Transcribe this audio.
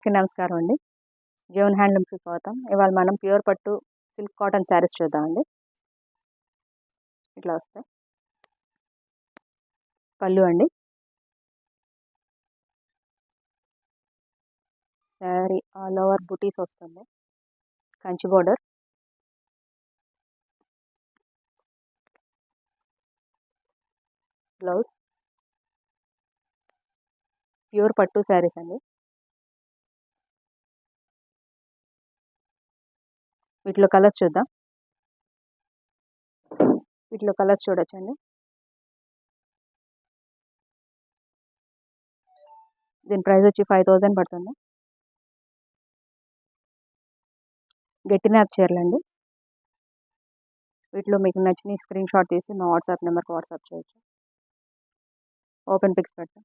నమస్కారం అండి. జీవన్ హ్యాండ్లూమ్స్‌కి స్వాగతం. ఇవాళ మనం ప్యూర్ పట్టు సిల్క్ కాటన్ శారీస్ చూద్దామండి. ఇట్లా వస్తాయి. పళ్ళు అండి. శారీ ఆల్ ఓవర్ బుటీస్ వస్తుంది. కంచి బోర్డర్. బ్లౌజ్. ప్యూర్ పట్టు శారీస్ అండి. వీటిలో కలర్స్ చూద్దాం. వీటిలో కలర్స్ చూడొచ్చండి. దీని ప్రైస్ వచ్చి 5000 పడుతుంది. గట్టినార్ చీరలండి. వీటిలో మీకు నచ్చిన స్క్రీన్ షాట్ తీసి మా వాట్సాప్ నెంబర్కి వాట్సాప్ చేయొచ్చు. ఓపెన్ పిక్స్ పెడతాం.